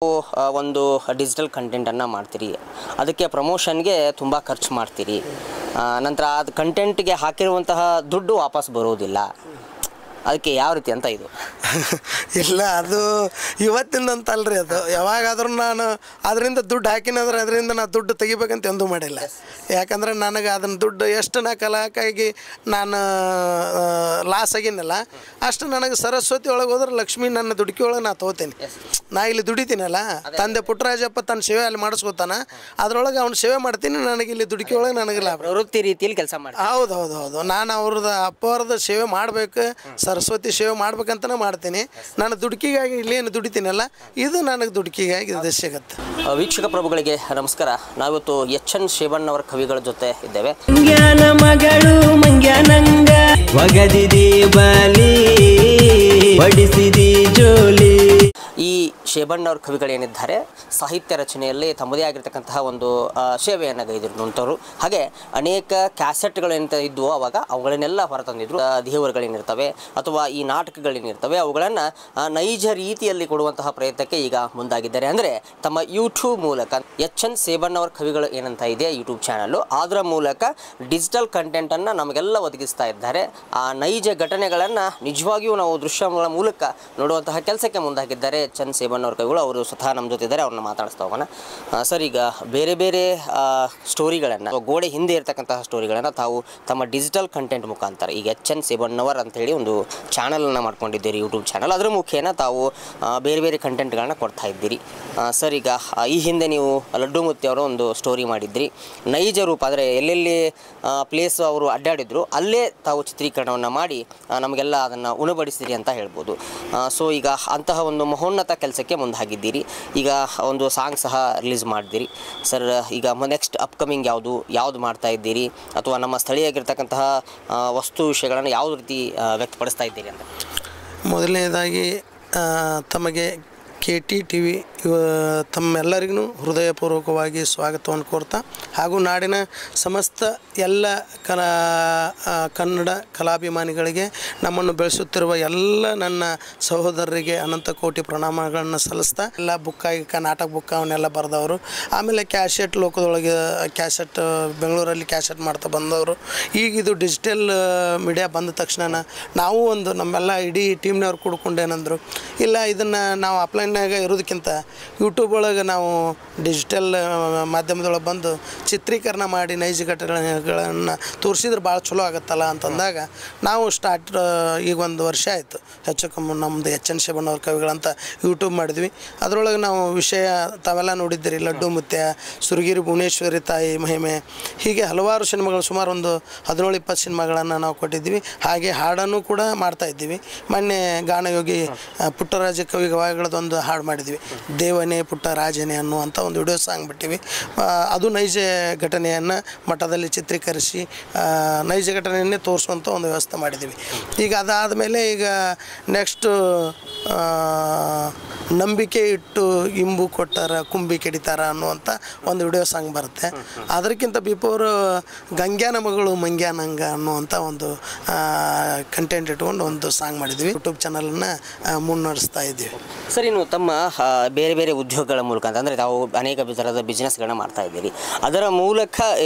ಒಂದು ಡಿಜಿಟಲ್ ಕಂಟೆಂಟನ್ನು ಮಾಡ್ತೀರಿ, ಅದಕ್ಕೆ ಪ್ರಮೋಷನ್ಗೆ ತುಂಬ ಖರ್ಚು ಮಾಡ್ತೀರಿ, ನಂತರ ಅದು ಕಂಟೆಂಟ್ಗೆ ಹಾಕಿರುವಂತಹ ದುಡ್ಡು ವಾಪಸ್ ಬರೋದಿಲ್ಲ. ಅದಕ್ಕೆ ಯಾವ ರೀತಿ ಅಂತ ಇದು ಇಲ್ಲ, ಅದು ಇವತ್ತಿಂದಂತಲ್ರಿ. ಅದು ಯಾವಾಗಾದ್ರೂ ನಾನು ಅದರಿಂದ ದುಡ್ಡು ಹಾಕಿನಂದ್ರೆ ಅದರಿಂದ ನಾನು ದುಡ್ಡು ತೆಗಿಬೇಕಂತ ಎಂದೂ ಮಾಡಿಲ್ಲ. ಯಾಕಂದ್ರೆ ನನಗೆ ಅದನ್ನು ದುಡ್ಡು ಎಷ್ಟು ನಾ ಕಲಾಕಾಗಿ ನಾನು ಲಾಸ್ ಆಗಿನಲ್ಲ ಅಷ್ಟು ನನಗೆ ಸರಸ್ವತಿ ಒಳಗೆ ಹೋದ್ರೆ ಲಕ್ಷ್ಮಿ ನನ್ನ ದುಡುಕಿ ಒಳಗೆ ನಾ ತೊಗೋತೀನಿ. ನಾ ಇಲ್ಲಿ ದುಡಿತೀನಲ್ಲ, ತಂದೆ ಪುಟ್ಟರಾಜಪ್ಪ ತನ್ನ ಸೇವೆ ಅಲ್ಲಿ ಮಾಡಿಸ್ಕೊತಾನ, ಅದ್ರೊಳಗೆ ಅವ್ನು ಸೇವೆ ಮಾಡ್ತೀನಿ, ನನಗೆ ಇಲ್ಲಿ ದುಡುಕಿ ಒಳಗೆ ನನಗೆ ಲಾಭ. ಪ್ರವೃತ್ತಿ ರೀತಿಯಲ್ಲಿ ಕೆಲಸ ಮಾಡಿ. ಹೌದು ಹೌದು ಹೌದು, ನಾನು ಅವ್ರದ್ದು ಅಪ್ಪವ್ರದ್ದು ಸೇವೆ ಮಾಡಬೇಕು, ಸರಸ್ವತಿ ಸೇವೆ ಮಾಡ್ಬೇಕಂತನೇ ಮಾಡ್ತೀನಿ. ನಾನು ದುಡುಕಿಗಾಗಿ ಇಲ್ಲೇನು ದುಡಿತೀನಲ್ಲ, ಇದು ನನಗೆ ದುಡುಕಿಗಾಗಿ ಇದು ಸಿಗತ್ತೆ. ವೀಕ್ಷಕ ಪ್ರಭುಗಳಿಗೆ ನಮಸ್ಕಾರ. ನಾವಿವತ್ತು ಎಚ್.ಎನ್. ಶೇಬಣ್ಣವರ ಕವಿಗಳ ಜೊತೆ ಇದ್ದೇವೆ. ಮಂಗ್ಯಾನ ಮಗಳು ಮಂಗ್ಯಾನಂಗ ಒಗದಿದಿ ಬಲಿ ಬಡಿಸಿದಿ ಜೋಲಿ. ಈ ಶೇಬಣ್ಣವ್ರ ಕವಿಗಳೇನಿದ್ದಾರೆ ಸಾಹಿತ್ಯ ರಚನೆಯಲ್ಲಿ ತಮ್ಮದೇ ಆಗಿರ್ತಕ್ಕಂತಹ ಒಂದು ಸೇವೆಯನ್ನು ಗೈದಿರುವಂಥವ್ರು. ಹಾಗೆ ಅನೇಕ ಕ್ಯಾಸೆಟ್ಗಳೇನಿಂತ ಇದ್ವು ಅವಾಗ ಅವುಗಳನ್ನೆಲ್ಲ ಹೊರತಂದಿದ್ರು. ದೇವರುಗಳೇನಿರ್ತವೆ ಅಥವಾ ಈ ನಾಟಕಗಳೇನಿರ್ತವೆ ಅವುಗಳನ್ನು ನೈಜ ರೀತಿಯಲ್ಲಿ ಕೊಡುವಂತಹ ಪ್ರಯತ್ನಕ್ಕೆ ಈಗ ಮುಂದಾಗಿದ್ದಾರೆ. ಅಂದರೆ ತಮ್ಮ ಯೂಟ್ಯೂಬ್ ಮೂಲಕ ಎಚ್.ಎನ್. ಶೇಬಣ್ಣವರ ಕವಿಗಳು ಏನಂತ ಇದೆ ಯೂಟ್ಯೂಬ್ ಚಾನಲ್ಲು, ಅದರ ಮೂಲಕ ಡಿಜಿಟಲ್ ಕಂಟೆಂಟನ್ನು ನಮಗೆಲ್ಲ ಒದಗಿಸ್ತಾ ಇದ್ದಾರೆ. ಆ ನೈಜ ಘಟನೆಗಳನ್ನು ನಿಜವಾಗಿಯೂ ನಾವು ದೃಶ್ಯಗಳ ಮೂಲಕ ನೋಡುವಂತಹ ಕೆಲಸಕ್ಕೆ ಮುಂದಾಗಿದ್ದಾರೆ ಎಚ್.ಎನ್. ಶೇಬಣ್ಣವರ ಕವಿಗಳು. ಅವರು ಸ್ವತಃ ನಮ್ಮ ಜೊತೆ ಇದ್ದಾರೆ, ಅವ್ರನ್ನ ಮಾತಾಡಿಸ್ತಾ ಹೋಗೋಣ. ಸರ್, ಈಗ ಬೇರೆ ಬೇರೆ ಸ್ಟೋರಿಗಳನ್ನು, ಗೋಡೆ ಹಿಂದೆ ಇರತಕ್ಕಂತಹ ಸ್ಟೋರಿಗಳನ್ನು ತಾವು ತಮ್ಮ ಡಿಜಿಟಲ್ ಕಂಟೆಂಟ್ ಮುಖಾಂತರ ಈಗ ಎಚ್.ಎನ್. ಶೇಬಣ್ಣವರ್ ಅಂತೇಳಿ ಒಂದು ಚಾನಲನ್ನು ಮಾಡ್ಕೊಂಡಿದ್ದೀರಿ, ಯೂಟ್ಯೂಬ್ ಚಾನಲ್. ಅದರ ಮುಖೇನ ತಾವು ಬೇರೆ ಬೇರೆ ಕಂಟೆಂಟ್ಗಳನ್ನ ಕೊಡ್ತಾ ಇದ್ದೀರಿ. ಸರ್, ಈಗ ಈ ಹಿಂದೆ ನೀವು ಲಡ್ಡು ಮುತ್ತಿ ಅವರ ಒಂದು ಸ್ಟೋರಿ ಮಾಡಿದ್ರಿ, ನೈಜ ರೂಪ ಅಂದರೆ ಎಲ್ಲೆಲ್ಲಿ ಪ್ಲೇಸ್ ಅವರು ಅಡ್ಡಾಡಿದ್ರು ಅಲ್ಲೇ ತಾವು ಚಿತ್ರೀಕರಣವನ್ನು ಮಾಡಿ ನಮಗೆಲ್ಲ ಅದನ್ನು ಉಣಬಡಿಸಿದಿರಿ ಅಂತ ಹೇಳ್ಬೋದು. ಸೊ ಈಗ ಅಂತಹ ಒಂದು ಮಹೋನ್ನತ ಕೆಲಸಕ್ಕೆ ಮುಂದಾಗಿದ್ದೀರಿ. ಈಗ ಒಂದು ಸಾಂಗ್ ಸಹ ರಿಲೀಸ್ ಮಾಡಿದ್ದೀರಿ. ಸರ್, ಈಗ ನೆಕ್ಸ್ಟ್ ಅಪ್ಕಮಿಂಗ್ ಯಾವುದು ಮಾಡ್ತಾ ಇದ್ದೀರಿ, ಅಥವಾ ನಮ್ಮ ಸ್ಥಳೀಯಾಗಿರ್ತಕ್ಕಂತಹ ವಸ್ತು ವಿಷಯಗಳನ್ನು ಯಾವ ರೀತಿ ವ್ಯಕ್ತಪಡಿಸ್ತಾ ಇದ್ದೀರಿ ಅಂತ? ಮೊದಲನೇದಾಗಿ ತಮಗೆ KTTV ತಮ್ಮೆಲ್ಲರಿಗೂ ಹೃದಯಪೂರ್ವಕವಾಗಿ ಸ್ವಾಗತವನ್ನು ಕೋರ್ತಾ, ಹಾಗೂ ನಾಡಿನ ಸಮಸ್ತ ಎಲ್ಲ ಕನ್ನಡ ಕಲಾಭಿಮಾನಿಗಳಿಗೆ, ನಮ್ಮನ್ನು ಬೆಳೆಸುತ್ತಿರುವ ಎಲ್ಲ ನನ್ನ ಸಹೋದರರಿಗೆ ಅನಂತ ಕೋಟಿ ಪ್ರಣಾಮಗಳನ್ನು ಸಲ್ಲಿಸ್ತಾ, ಎಲ್ಲ ನಾಟಕ ಬುಕ್ ಅವನ್ನೆಲ್ಲ ಬರೆದವರು, ಆಮೇಲೆ ಕ್ಯಾಸೆಟ್ ಲೋಕದೊಳಗೆ ಕ್ಯಾಸೆಟ್ ಬೆಂಗಳೂರಲ್ಲಿ ಕ್ಯಾಸೆಟ್ ಮಾಡ್ತಾ ಬಂದವರು. ಈಗ ಇದು ಡಿಜಿಟಲ್ ಮೀಡಿಯಾ ಬಂದ ತಕ್ಷಣ ನಾವು ಒಂದು ನಮ್ಮೆಲ್ಲ ಇಡೀ ಟೀಮ್ನವ್ರು ಕೂಡ್ಕೊಂಡೇನಂದರು, ಇಲ್ಲ ಇದನ್ನು ನಾವು ಅಪ್ಲೈನಾಗ ಇರೋದಕ್ಕಿಂತ ಯೂಟ್ಯೂಬ್ ಒಳಗೆ ನಾವು ಡಿಜಿಟಲ್ ಮಾಧ್ಯಮದೊಳಗೆ ಬಂದು ಚಿತ್ರೀಕರಣ ಮಾಡಿ ನೈಜ ಘಟನೆಗಳನ್ನು ತೋರಿಸಿದ್ರೆ ಭಾಳ ಚಲೋ ಆಗುತ್ತಲ್ಲ ಅಂತಂದಾಗ ನಾವು ಈಗ ಒಂದು ವರ್ಷ ಆಯಿತು ಹೆಚ್ಚು ಕಮ್ಮಿ ನಮ್ಮದು ಎಚ್.ಎನ್. ಶೇಬಣ್ಣವ್ರ ಕವಿಗಳಂತ ಯೂಟ್ಯೂಬ್ ಮಾಡಿದ್ವಿ. ಅದರೊಳಗೆ ನಾವು ವಿಷಯ ತಾವೆಲ್ಲ ನೋಡಿದ್ದೀರಿ, ಲಡ್ಡು ಮುತ್ಯ, ಸುರಗಿರಿ ಭುವನೇಶ್ವರಿ ತಾಯಿ ಮಹಿಮೆ, ಹೀಗೆ ಹಲವಾರು ಸಿನಿಮಾಗಳು, ಸುಮಾರು ಒಂದು 17-20 ಸಿನಿಮಾಗಳನ್ನು ನಾವು ಕೊಟ್ಟಿದ್ವಿ. ಹಾಗೆ ಹಾಡನ್ನು ಕೂಡ ಮಾಡ್ತಾಯಿದ್ದೀವಿ. ಮೊನ್ನೆ ಗಾನಯೋಗಿ ಪುಟ್ಟರಾಜ ಕವಿ ಗವಾಯಿಗಳದೊಂದು ಹಾಡು ಮಾಡಿದ್ವಿ, ದೇವನೇ ಪುಟ್ಟ ರಾಜನೇ ಅನ್ನುವಂಥ ಒಂದು ವಿಡಿಯೋ ಸಾಂಗ್ ಬಿಟ್ಟಿವಿ. ಅದು ನೈಜ ಘಟನೆಯನ್ನು ಮಠದಲ್ಲಿ ಚಿತ್ರೀಕರಿಸಿ ನೈಜ ಘಟನೆಯನ್ನೇ ತೋರಿಸುವಂಥ ಒಂದು ವ್ಯವಸ್ಥೆ ಮಾಡಿದ್ದೀವಿ. ಈಗ ಅದಾದಮೇಲೆ ಈಗ ನೆಕ್ಸ್ಟು ನಂಬಿಕೆ ಇಟ್ಟು ಇಂಬು ಕೊಟ್ಟಾರ ಕುಂಬಿ ಕೆಡಿತಾರ ಅನ್ನುವಂಥ ಒಂದು ವಿಡಿಯೋ ಸಾಂಗ್ ಬರುತ್ತೆ. ಅದಕ್ಕಿಂತ ಬಿಫೋರ್ ಗಂಗ್ಯಾನ ಮಗಳು ಮಂಗ್ಯಾನಂಗ ಅನ್ನುವಂಥ ಒಂದು ಕಂಟೆಂಟ್ ಇಟ್ಕೊಂಡು ಒಂದು ಸಾಂಗ್ ಮಾಡಿದ್ವಿ. ಯೂಟ್ಯೂಬ್ ಚಾನಲನ್ನು ಮುನ್ನಡೆಸ್ತಾ ಇದ್ದೀವಿ. ಸರ್, ಇನ್ನು ತಮ್ಮ ಬೇರೆ ಬೇರೆ ಉದ್ಯೋಗಗಳ ಮೂಲಕ ಅಂದರೆ ತಾವು ಅನೇಕ ಥರದ ಬಿಸ್ನೆಸ್ಗಳನ್ನ ಮಾಡ್ತಾ ಇದ್ದೀರಿ, ಅದರ ಮೂಲಕ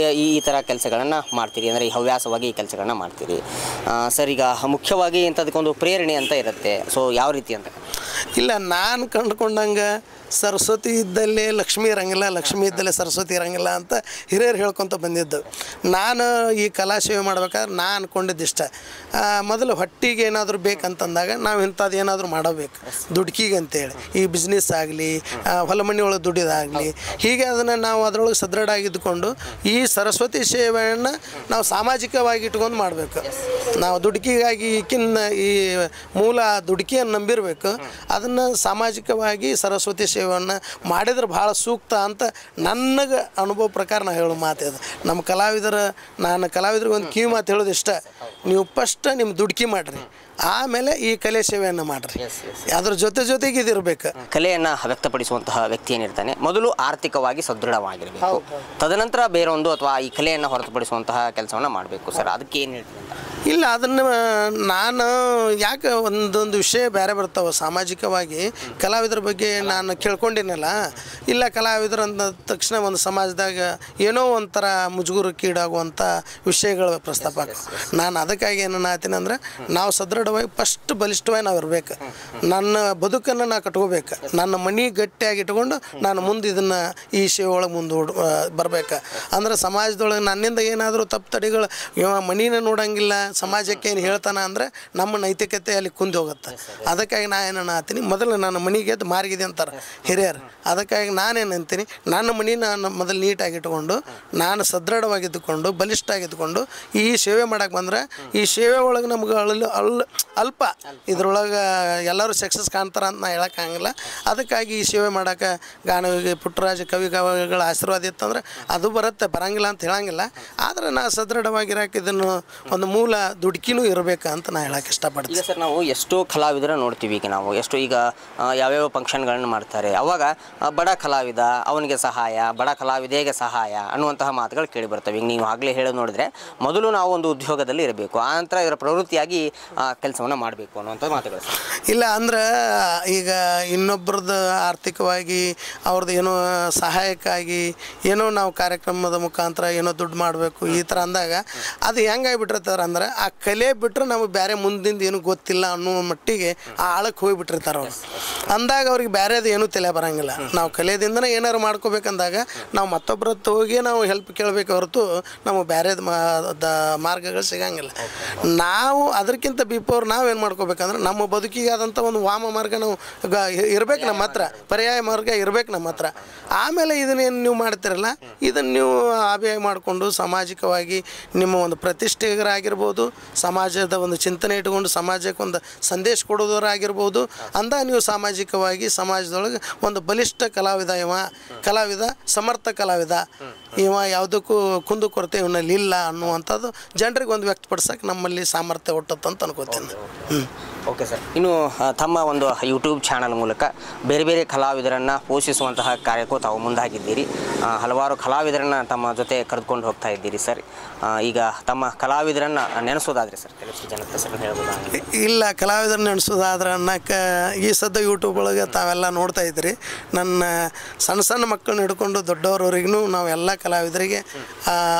ಈ ಥರ ಕೆಲಸಗಳನ್ನು ಮಾಡ್ತೀರಿ, ಅಂದರೆ ಹವ್ಯಾಸವಾಗಿ ಈ ಕೆಲಸಗಳನ್ನ ಮಾಡ್ತೀರಿ. ಸರ್, ಈಗ ಮುಖ್ಯವಾಗಿ ಇಂಥದಕ್ಕೊಂದು ಪ್ರೇರಣೆ ಅಂತ ಇರುತ್ತೆ. ಸೊ ಯಾವ ರೀತಿ ಅಂತ? ಇಲ್ಲ, ನಾನು ಕಂಡುಕೊಂಡಂಗೆ ಸರಸ್ವತಿ ಇದ್ದಲ್ಲೇ ಲಕ್ಷ್ಮೀ ಇರಂಗಿಲ್ಲ, ಲಕ್ಷ್ಮೀ ಇದ್ದಲ್ಲೇ ಸರಸ್ವತಿ ಇರಂಗಿಲ್ಲ ಅಂತ ಹಿರಿಯರು ಹೇಳ್ಕೊತ ಬಂದಿದ್ದು. ನಾನು ಈ ಕಲಾ ಸೇವೆ ಮಾಡ್ಬೇಕಾದ್ರೆ ನಾನು ಅಂದ್ಕೊಂಡಿದ್ದಿಷ್ಟ, ಮೊದಲು ಹೊಟ್ಟಿಗೆ ಏನಾದರೂ ಬೇಕಂತಂದಾಗ ನಾವು ಇಂಥದ್ದು ಏನಾದರೂ ಮಾಡಬೇಕು ದುಡ್ಕಿಗೆ ಅಂತೇಳಿ, ಈ ಬಿಸ್ನೆಸ್ ಆಗಲಿ, ಹೊಲ ಮನೆ ಒಳಗೆ ದುಡಿದಾಗಲಿ, ಹೀಗೆ ಅದನ್ನು ನಾವು ಅದರೊಳಗೆ ಸದೃಢ ಆಗಿದ್ದುಕೊಂಡು ಈ ಸರಸ್ವತಿ ಸೇವೆಯನ್ನು ನಾವು ಸಾಮಾಜಿಕವಾಗಿ ಇಟ್ಕೊಂಡು ಮಾಡಬೇಕು. ನಾವು ದುಡುಕಿಗಾಗಿ ಈ ಮೂಲ ದುಡುಕಿಯನ್ನು ನಂಬಿರಬೇಕು, ಅದನ್ನು ಸಾಮಾಜಿಕವಾಗಿ ಸರಸ್ವತಿ ಸೇವೆಯನ್ನು ಮಾಡಿದ್ರೆ ಭಾಳ ಸೂಕ್ತ ಅಂತ ನನಗೆ ಅನುಭವ ಪ್ರಕಾರ ನಾನು ಹೇಳೋ ಮಾತಿದೆ. ನಾನು ಕಲಾವಿದ್ರಿಗೆ ಒಂದು ಕಿವಿ ಮಾತು ಹೇಳೋದು ಇಷ್ಟ, ನೀವು ಫಸ್ಟ್ ನಿಮ್ಮ ದುಡುಕಿ ಮಾಡಿರಿ, ಆಮೇಲೆ ಈ ಕಲೆ ಸೇವೆಯನ್ನು ಮಾಡ್ರಿ. ಅದ್ರ ಜೊತೆಗೆ ಇದಿರ್ಬೇಕು. ಕಲೆಯನ್ನು ವ್ಯಕ್ತಪಡಿಸುವಂತಹ ವ್ಯಕ್ತಿ ಏನಿರ್ತಾನೆ ಮೊದಲು ಆರ್ಥಿಕವಾಗಿ ಸದೃಢವಾಗಿರಬೇಕು, ತದನಂತರ ಬೇರೊಂದು ಅಥವಾ ಈ ಕಲೆಯನ್ನು ಹೊರತುಪಡಿಸುವಂತಹ ಕೆಲಸವನ್ನು ಮಾಡಬೇಕು ಸರ್. ಅದಕ್ಕೆ ಏನು ಹೇಳ್ತೀನಿ? ಇಲ್ಲ, ಅದನ್ನು ನಾನು ಯಾಕೆ ಒಂದೊಂದು ವಿಷಯ ಬೇರೆ ಬರ್ತಾವೆ ಸಾಮಾಜಿಕವಾಗಿ. ಕಲಾವಿದರ ಬಗ್ಗೆ ನಾನು ಕೇಳ್ಕೊಂಡಿನಲ್ಲ, ಇಲ್ಲ ಕಲಾವಿದರು ಅಂದ ತಕ್ಷಣ ಒಂದು ಸಮಾಜದಾಗ ಏನೋ ಒಂಥರ ಮುಜುಗುರಕ್ಕೀಡಾಗುವಂಥ ವಿಷಯಗಳು ಪ್ರಸ್ತಾಪ ಆಗ. ನಾನು ಅದಕ್ಕಾಗಿ ಏನು ಆತೀನಿ ಅಂದರೆ, ನಾವು ಸದೃಢವಾಗಿ ಫಸ್ಟ್ ಬಲಿಷ್ಠವಾಗಿ ನಾವು ಇರಬೇಕು. ನನ್ನ ಬದುಕನ್ನು ನಾನು ಕಟ್ಕೋಬೇಕು. ನನ್ನ ಮನೆ ಗಟ್ಟಿಯಾಗಿ ಇಟ್ಕೊಂಡು ನಾನು ಮುಂದೆ ಇದನ್ನು ಈ ಸೇವೆ ಒಳಗೆ ಮುಂದೆ ಬರ್ಬೇಕು. ಅಂದ್ರೆ ಸಮಾಜದೊಳಗೆ ನನ್ನಿಂದ ಏನಾದರೂ ತಪ್ಪು ತಡೆಗಳು, ಇವ ಮನಿನ ನೋಡೋಂಗಿಲ್ಲ, ಸಮಾಜಕ್ಕೆ ಏನು ಹೇಳ್ತಾನೆ ಅಂದರೆ ನಮ್ಮ ನೈತಿಕತೆ ಅಲ್ಲಿ ಕುಂದಿ ಹೋಗುತ್ತೆ. ಅದಕ್ಕಾಗಿ ನಾನು ಏನನ್ನ ಆತೀನಿ, ಮೊದಲು ನನ್ನ ಮನೆಗೆ ಮಾರ್ಗಿದೆ ಅಂತಾರೆ ಹಿರಿಯರು. ಅದಕ್ಕಾಗಿ ನಾನೇನು ಅಂತೀನಿ, ನನ್ನ ಮನೆ ನಾನು ಮೊದಲು ನೀಟಾಗಿ ಇಟ್ಕೊಂಡು ನಾನು ಸದೃಢವಾಗಿದ್ದುಕೊಂಡು ಬಲಿಷ್ಠಾಗಿದ್ದುಕೊಂಡು ಈ ಸೇವೆ ಮಾಡೋಕೆ ಬಂದರೆ, ಈ ಸೇವೆ ಒಳಗೆ ನಮ್ಗೆ ಅಲ್ಪ ಇದ್ರೊಳಗೆ ಎಲ್ಲರೂ ಸಕ್ಸಸ್ ಕಾಣ್ತಾರೆ ಅಂತ ನಾ ಹೇಳೋಕ್ಕಾಗಂಗಿಲ್ಲ. ಅದಕ್ಕಾಗಿ ಈ ಸೇವೆ ಮಾಡೋಕೆ ಗಾನವಿಗೆ ಪುಟ್ಟರಾಜ ಕವಿಗಳ ಆಶೀರ್ವಾದ ಇತ್ತಂದ್ರೆ ಅದು ಬರುತ್ತೆ, ಬರೋಂಗಿಲ್ಲ ಅಂತ ಹೇಳಂಗಿಲ್ಲ. ಆದರೆ ನಾ ಸದೃಢವಾಗಿರೋಕೆ ಇದನ್ನು ಒಂದು ಮೂಲ ದುಡುಕಿನೂ ಇರಬೇಕು ಅಂತ ನಾ ಹೇಳೋಕೆ ಇಷ್ಟಪಡ್ತೀನಿ. ಈಗ ಸರ್, ನಾವು ಎಷ್ಟೋ ಕಲಾವಿದರ ನೋಡ್ತೀವಿ. ಈಗ ನಾವು ಎಷ್ಟು ಈಗ ಯಾವ್ಯಾವ ಫಂಕ್ಷನ್ಗಳನ್ನ ಮಾಡ್ತಾರೆ, ಅವಾಗ ಬಡ ಕಲಾವಿದ ಅವನಿಗೆ ಸಹಾಯ, ಬಡ ಕಲಾವಿದೆಗೆ ಸಹಾಯ ಅನ್ನುವಂತಹ ಮಾತುಗಳು ಕೇಳಿ ಬರ್ತವೆ. ಈಗ ನೀವು ಆಗಲೇ ಹೇಳೋದು ನೋಡಿದ್ರೆ, ಮೊದಲು ನಾವು ಒಂದು ಉದ್ಯೋಗದಲ್ಲಿ ಇರಬೇಕು, ಆನಂತರ ಇದರ ಪ್ರವೃತ್ತಿಯಾಗಿ ಕೆಲಸವನ್ನು ಮಾಡಬೇಕು ಅನ್ನುವಂಥ ಮಾತುಗಳು. ಇಲ್ಲ ಅಂದ್ರೆ ಈಗ ಇನ್ನೊಬ್ಬರದ್ದು ಆರ್ಥಿಕವಾಗಿ ಅವ್ರದ್ದು ಏನೋ ಸಹಾಯಕ್ಕಾಗಿ ಏನೋ ನಾವು ಕಾರ್ಯಕ್ರಮದ ಮುಖಾಂತರ ಏನೋ ದುಡ್ಡು ಮಾಡಬೇಕು ಈ ಥರ ಅಂದಾಗ ಅದು ಹೆಂಗಾಗಿಬಿಟ್ಟಿರ್ತಾರೆ ಅಂದ್ರೆ, ಆ ಕಲೆ ಬಿಟ್ಟರೆ ನಮಗೆ ಬೇರೆ ಮುಂದಿಂದ ಏನೂ ಗೊತ್ತಿಲ್ಲ ಅನ್ನೋ ಮಟ್ಟಿಗೆ ಆ ಆಳಕ್ಕೆ ಹೋಗಿಬಿಟ್ಟಿರ್ತಾರೆ ಅವ್ರು. ಅಂದಾಗ ಅವ್ರಿಗೆ ಬೇರೆದು ಏನೂ ತಲೆ ಬರೋಂಗಿಲ್ಲ. ನಾವು ಕಲೆದಿಂದನೇ ಏನಾರು ಮಾಡ್ಕೋಬೇಕಂದಾಗ ನಾವು ಮತ್ತೊಬ್ಬರ ಹೋಗಿ ನಾವು ಹೆಲ್ಪ್ ಕೇಳಬೇಕು ಹೊರತು ನಮಗೆ ಬೇರೆದು ಮಾರ್ಗಗಳು ಸಿಗಂಗಿಲ್ಲ. ನಾವು ಅದಕ್ಕಿಂತ ಬಿಫೋರ್ ನಾವೇನು ಮಾಡ್ಕೋಬೇಕಂದ್ರೆ, ನಮ್ಮ ಬದುಕಿಗೆ ಆದಂಥ ಒಂದು ವಾಮ ಮಾರ್ಗ ನಾವು ಇರಬೇಕು ನಮ್ಮ ಹತ್ರ, ಪರ್ಯಾಯ ಮಾರ್ಗ ಇರಬೇಕು ನಮ್ಮ ಹತ್ರ. ಆಮೇಲೆ ಇದನ್ನೇನು ನೀವು ಮಾಡ್ತಿರಲ್ಲ, ಇದನ್ನು ನೀವು ಆಬಿಯಾಗಿ ಮಾಡಿಕೊಂಡು ಸಾಮಾಜಿಕವಾಗಿ ನಿಮ್ಮ ಒಂದು ಪ್ರತಿಷ್ಠೆಗರಾಗಿರ್ಬೋದು, ಸಮಾಜದ ಒಂದು ಚಿಂತನೆ ಇಟ್ಕೊಂಡು ಸಮಾಜಕ್ಕೆ ಒಂದು ಸಂದೇಶ ಕೊಡೋದವರಾಗಿರ್ಬೋದು. ಅಂದಾಗ ನೀವು ಸಾಮಾಜಿಕವಾಗಿ ಸಮಾಜದೊಳಗೆ ಒಂದು ಬಲಿಷ್ಠ ಕಲಾವಿದ, ಕಲಾವಿದ ಸಮರ್ಥ ಕಲಾವಿದ, ಯಾವುದಕ್ಕೂ ಕುಂದು ಕೊರತೆ ಇವನಲ್ಲಿ ಇಲ್ಲ ಅನ್ನುವಂಥದ್ದು ಜನರಿಗೆ ಒಂದು ವ್ಯಕ್ತಪಡಿಸೋಕೆ ನಮ್ಮಲ್ಲಿ ಸಾಮರ್ಥ್ಯ ಹುಟ್ಟುತ್ತಂತ ಅನ್ಕೋತೀನಿ. Okay sir. ಇನ್ನು ತಮ್ಮ ಒಂದು ಯೂಟ್ಯೂಬ್ ಚಾನಲ್ ಮೂಲಕ ಬೇರೆ ಬೇರೆ ಕಲಾವಿದರನ್ನು ಪೋಷಿಸುವಂತಹ ಕಾರ್ಯಕ್ಕೂ ತಾವು ಮುಂದಾಗಿದ್ದೀರಿ. ಹಲವಾರು ಕಲಾವಿದರನ್ನು ತಮ್ಮ ಜೊತೆ ಕರೆದುಕೊಂಡು ಹೋಗ್ತಾ ಇದ್ದೀರಿ ಸರ್. ಈಗ ತಮ್ಮ ಕಲಾವಿದರನ್ನು ನೆನೆಸೋದಾದರೆ ಸರ್, ಕೆಲವು ಜನಕ್ಕೆ ಸರ್ ಹೇಳ್ಬೋದಾ? ಇಲ್ಲ, ಕಲಾವಿದರನ್ನ ನೆನೆಸೋದಾದ್ರೆ ಅನ್ನಕ್ಕೆ ಈ ಸದ್ಯ ಯೂಟ್ಯೂಬ್ ಒಳಗೆ ತಾವೆಲ್ಲ ನೋಡ್ತಾ ಇದ್ದೀರಿ. ನನ್ನ ಸಣ್ಣ ಮಕ್ಕಳನ್ನ ಹಿಡ್ಕೊಂಡು ದೊಡ್ಡವರವರೆಗೂ ನಾವು ಎಲ್ಲ ಕಲಾವಿದರಿಗೆ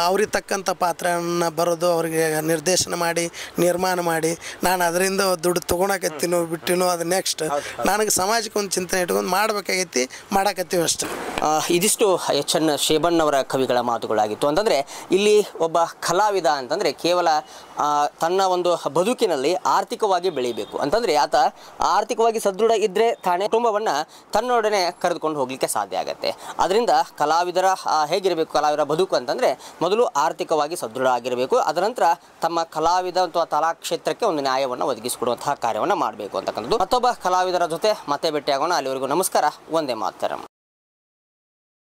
ಅವ್ರಿಗೆ ತಕ್ಕಂಥ ಪಾತ್ರವನ್ನು ಬರೋದು, ಅವರಿಗೆ ನಿರ್ದೇಶನ ಮಾಡಿ ನಿರ್ಮಾಣ ಮಾಡಿ ನಾನು ಅದರಿಂದ ದುಡ್ಡು ತೊಗೊಳಕತ್ತೀನೋ ಬಿಟ್ಟಿನೋ ಅದು ನೆಕ್ಸ್ಟ್. ನನಗೆ ಸಮಾಜಕ್ಕೆ ಒಂದು ಚಿಂತನೆ ಇಟ್ಕೊಂಡು ಮಾಡಬೇಕಾಗೈತಿ, ಮಾಡಕತ್ತೀವಿ ಅಷ್ಟೇ. ಇದಿಷ್ಟು ಎಚ್ ಎನ್ ಶೇಬಣ್ಣವರ ಕವಿಗಳ ಮಾತುಗಳಾಗಿತ್ತು. ಅಂತಂದರೆ ಇಲ್ಲಿ ಒಬ್ಬ ಕಲಾವಿದ ಅಂತಂದರೆ ಕೇವಲ ತನ್ನ ಒಂದು ಬದುಕಿನಲ್ಲಿ ಆರ್ಥಿಕವಾಗಿ ಬೆಳೀಬೇಕು ಅಂತಂದರೆ ಆತ ಆರ್ಥಿಕವಾಗಿ ಸದೃಢ ಇದ್ದರೆ ತಾನೇ ಕುಟುಂಬವನ್ನು ತನ್ನೊಡನೆ ಕರೆದುಕೊಂಡು ಹೋಗಲಿಕ್ಕೆ ಸಾಧ್ಯ ಆಗುತ್ತೆ. ಅದರಿಂದ ಕಲಾವಿದರ ಹೇಗಿರಬೇಕು ಕಲಾವಿದರ ಬದುಕು ಅಂತಂದರೆ, ಮೊದಲು ಆರ್ಥಿಕವಾಗಿ ಸದೃಢ ಆಗಿರಬೇಕು, ಅದರ ನಂತರ ತಮ್ಮ ಕಲಾವಿದ ಅಥವಾ ಕಲಾ ಕ್ಷೇತ್ರಕ್ಕೆ ಒಂದು ನ್ಯಾಯವನ್ನು ಒದಗಿಸಿಕೊಡುವಂತಹ ಕಾರ್ಯವನ್ನು ಮಾಡಬೇಕು ಅಂತಕ್ಕಂಥದ್ದು. ಮತ್ತೊಬ್ಬ ಕಲಾವಿದರ ಜೊತೆ ಮತ್ತೆ ಭೇಟಿಯಾಗೋಣ. ಅಲ್ಲಿವರೆಗೂ ನಮಸ್ಕಾರ. ಒಂದೇ ಮಾತರಂ.